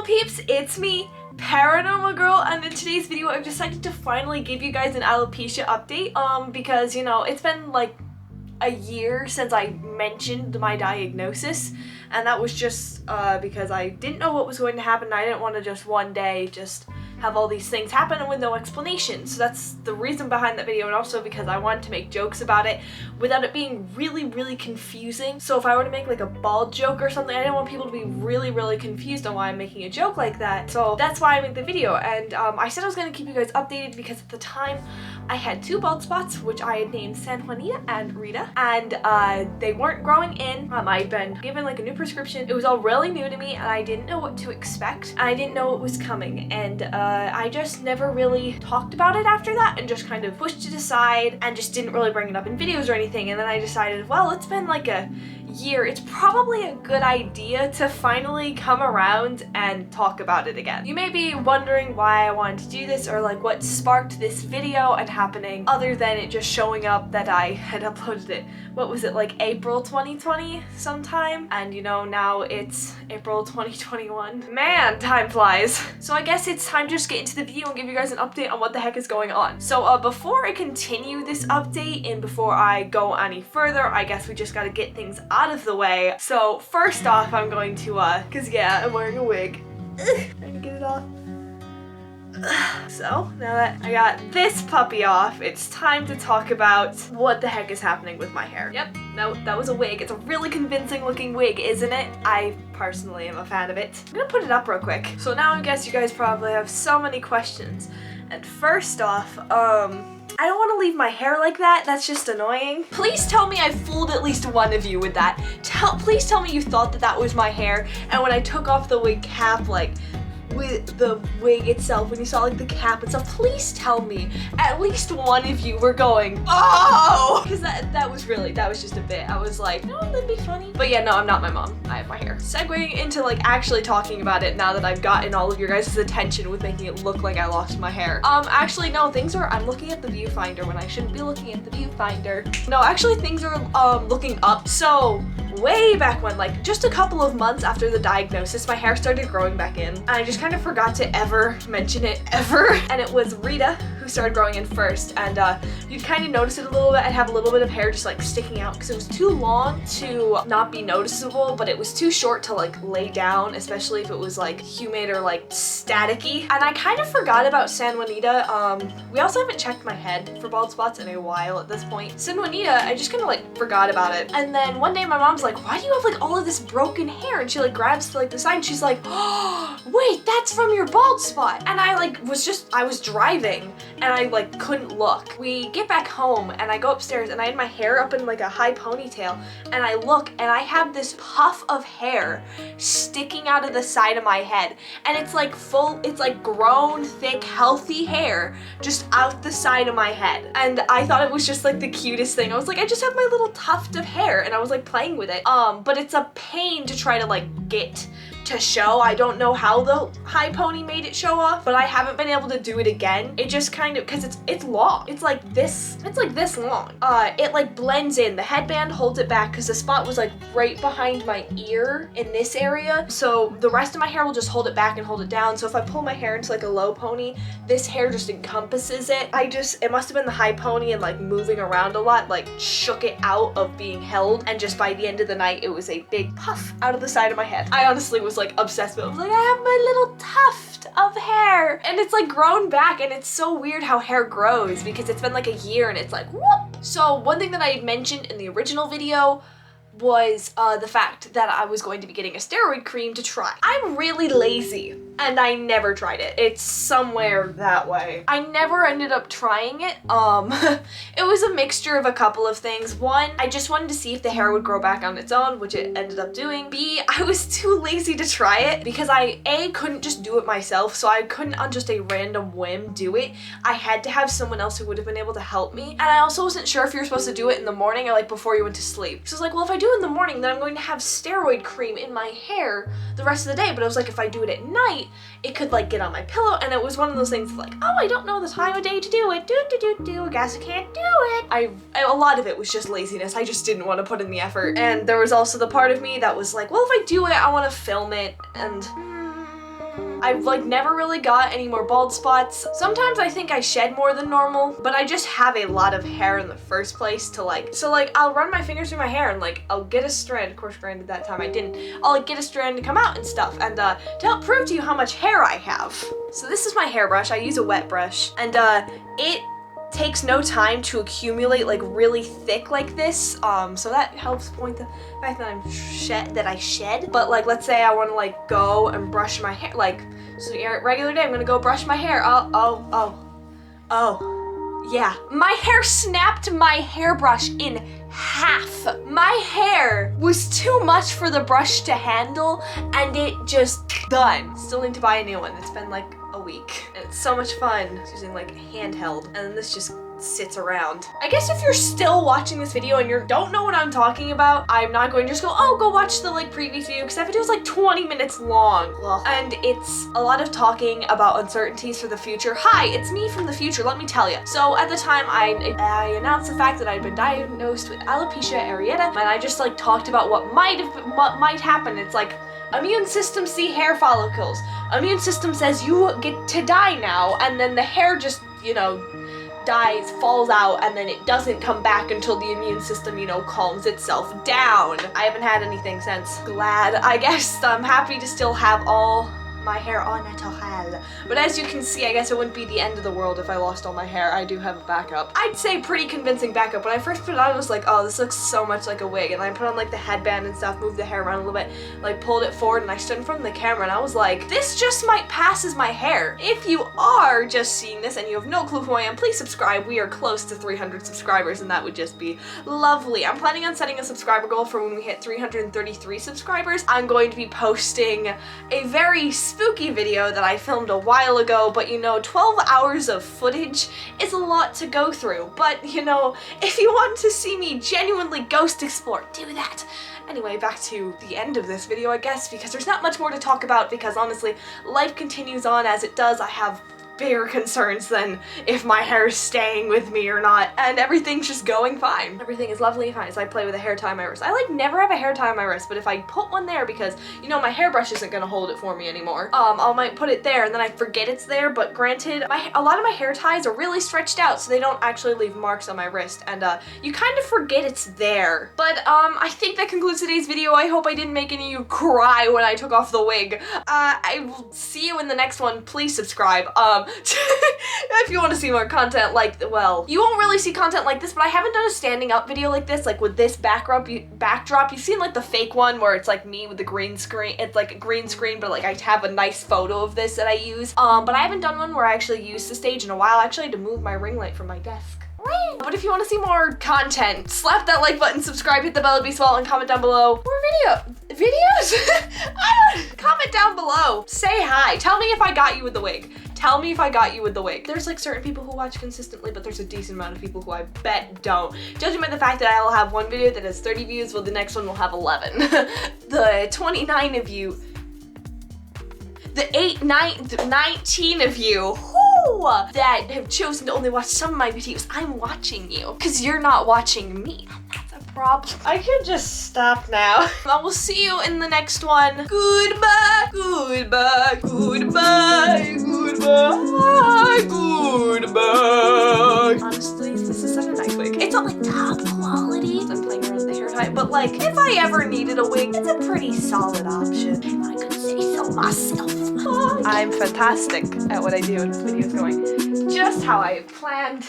peeps, it's me, Paranormal Girl, and in today's video I've decided to finally give you guys an alopecia update, because, you know, it's been like a year since I mentioned my diagnosis, and that was just because I didn't know what was going to happen, and I didn't want to just one day just have all these things happen with no explanation. So that's the reason behind that video, and also because I wanted to make jokes about it without it being really confusing. So if I were to make like a bald joke or something, I didn't want people to be really confused on why I'm making a joke like that. So that's why I made the video, and I said I was going to keep you guys updated because at the time I had two bald spots, which I had named San Juanita and Rita, and they weren't growing in. I'd been given like a new prescription. It was all really new to me, and I didn't know what to expect. I didn't know what was coming, and I just never really talked about it after that and just kind of pushed it aside and just didn't really bring it up in videos or anything. And then I decided, well, it's been like a year, it's probably a good idea to finally come around and talk about it again. You may be wondering why I wanted to do this, or like what sparked this video and happening, other than it just showing up that I had uploaded it, what was it, like April 2020 sometime? And you know, now it's April 2021. Man, time flies. So I guess it's time to just get into the video and give you guys an update on what the heck is going on. So before I continue this update and before I go any further, I guess we just gotta get things out of the way. So first off, I'm going to cause yeah, I'm wearing a wig. Trying to get it off. So now that I got this puppy off, it's time to talk about what the heck is happening with my hair. Yep, no, that was a wig. It's a really convincing looking wig, isn't it? I personally am a fan of it. I'm gonna put it up real quick. So now I guess you guys probably have so many questions. And first off, I don't want to leave my hair like that. That's just annoying. Please tell me I fooled at least one of you with that. Please tell me you thought that that was my hair, and when I took off the wig cap, like, with the wig itself, when you saw like the cap and stuff, please tell me at least one of you were going, oh! Because that was just a bit. I was like, no, that'd be funny. But yeah, no, I'm not my mom. I have my hair. Segueing into like actually talking about it now that I've gotten all of your guys' attention with making it look like I lost my hair. Actually, no, I'm looking at the viewfinder when I shouldn't be looking at the viewfinder. No, actually things are looking up. So way back when, like just a couple of months after the diagnosis, my hair started growing back in. And I just kind of forgot to ever mention it ever. And it was Rita who started growing in first. And you'd kind of notice it a little bit. I'd have a little bit of hair just like sticking out because it was too long to not be noticeable, but it was too short to like lay down, especially if it was like humid or like staticky. And I kind of forgot about San Juanita. We also haven't checked my head for bald spots in a while at this point. San Juanita, I just kind of like forgot about it. And then one day my mom's like, why do you have like all of this broken hair? And she like grabs like the side and she's like, oh, wait, that's from your bald spot. And I like I was driving and I like couldn't look. We get back home and I go upstairs and I had my hair up in like a high ponytail, and I look and I have this puff of hair sticking out of the side of my head, and it's like it's like grown, thick, healthy hair just out the side of my head. And I thought it was just like the cutest thing. I was like, I just have my little tuft of hair, and I was like playing with it. But it's a pain to try to like get to show. I don't know how the high pony made it show off, but I haven't been able to do it again. It just kind of, because it's long. It's like this long. It like blends in. The headband holds it back because the spot was like right behind my ear in this area. So the rest of my hair will just hold it back and hold it down. So if I pull my hair into like a low pony, this hair just encompasses it. It must have been the high pony and like moving around a lot, like shook it out of being held. And just by the end of the night, it was a big puff out of the side of my head. I honestly was like obsessed with it. I was like, I have my little tuft of hair, and it's like grown back, and it's so weird how hair grows because it's been like a year and it's like whoop. So one thing that I had mentioned in the original video was the fact that I was going to be getting a steroid cream to try. I'm really lazy and I never tried it. It's somewhere that way. I never ended up trying it. It was a mixture of a couple of things. One, I just wanted to see if the hair would grow back on its own, which it ended up doing. B, I was too lazy to try it because I couldn't just do it myself, so I couldn't on just a random whim do it. I had to have someone else who would have been able to help me. And I also wasn't sure if you were supposed to do it in the morning or like before you went to sleep. So I was like, well, if I do it in the morning, then I'm going to have steroid cream in my hair the rest of the day. But I was like, if I do it at night, it could like get on my pillow, and it was one of those things like, oh, I don't know the time of day to do it. I guess I can't do it. A lot of it was just laziness. I just didn't want to put in the effort. And there was also the part of me that was like, well, if I do it, I want to film it, and I've like never really got any more bald spots. Sometimes I think I shed more than normal, but I just have a lot of hair in the first place to like, so like I'll run my fingers through my hair and like I'll get a strand, of course granted that time I didn't, I'll like get a strand to come out and stuff, and to help prove to you how much hair I have. So this is my hairbrush. I use a wet brush, and it takes no time to accumulate like really thick like this, so that helps point the fact that I shed. But like, let's say I want to like go and brush my hair, like, so regular day I'm gonna go brush my hair. Oh, yeah, my hair snapped my hairbrush in half. My hair was too much for the brush to handle, and it just done. Still need to buy a new one. It's been like a week, and it's so much fun using like handheld, and then this just sits around. I guess if you're still watching this video and you don't know what I'm talking about, I'm not going to just go, oh, go watch the like previous video, because that video is like 20 minutes long. Ugh. And it's a lot of talking about uncertainties for the future. Hi, it's me from the future, let me tell you. So at the time I announced the fact that I'd been diagnosed with alopecia areata, and I just like talked about what might happen. It's like, immune system see hair follicles. Immune system says you get to die now, and then the hair just, you know, dies, falls out, and then it doesn't come back until the immune system, you know, calms itself down. I haven't had anything since. Glad, I guess. I'm happy to still have all my hair au naturel. But as you can see, I guess it wouldn't be the end of the world if I lost all my hair. I do have a backup. I'd say pretty convincing backup. When I first put it on, I was like, oh, this looks so much like a wig. And I put on like the headband and stuff, moved the hair around a little bit, like pulled it forward, and I stood in front of the camera and I was like, this just might pass as my hair. If you are just seeing this and you have no clue who I am, please subscribe. We are close to 300 subscribers, and that would just be lovely. I'm planning on setting a subscriber goal for when we hit 333 subscribers. I'm going to be posting a very spooky video that I filmed a while ago, but you know, 12 hours of footage is a lot to go through. But you know, if you want to see me genuinely ghost explore, do that. Anyway, back to the end of this video, I guess, because there's not much more to talk about, because honestly, life continues on as it does. I have bigger concerns than if my hair is staying with me or not, and everything's just going fine. Everything is lovely and fine as I play with a hair tie on my wrist. I like never have a hair tie on my wrist, but if I put one there, because you know my hairbrush isn't gonna hold it for me anymore, I might put it there and then I forget it's there. But granted, a lot of my hair ties are really stretched out, so they don't actually leave marks on my wrist, and you kind of forget it's there. But I think that concludes today's video. I hope I didn't make any of you cry when I took off the wig. I will see you in the next one. Please subscribe. If you want to see more content like, well, you won't really see content like this, but I haven't done a standing up video like this, like with this backdrop. You've seen like the fake one where it's like me with the green screen. It's like a green screen, but like I have a nice photo of this that I use. But I haven't done one where I actually used the stage in a while. I actually had to move my ring light from my desk. But if you want to see more content, slap that like button, subscribe, hit the bell to be swell, and comment down below. More videos? Comment down below. Say hi. Tell me if I got you with the wig. Tell me if I got you with the wig. There's like certain people who watch consistently, but there's a decent amount of people who I bet don't. Judging by the fact that I'll have one video that has 30 views, well, the next one will have 11. The 29 of you, the 19 of you that have chosen to only watch some of my videos, I'm watching you, because you're not watching me. That's a problem. I could just stop now. I will see you in the next one. Goodbye, goodbye, goodbye, goodbye, goodbye. Honestly, this is such a nice wig. It's not like top quality. I'm playing around with the hair tie, but like, if I ever needed a wig, it's a pretty solid option. If I could say so myself. I'm fantastic at what I do, and this video is going just how I planned.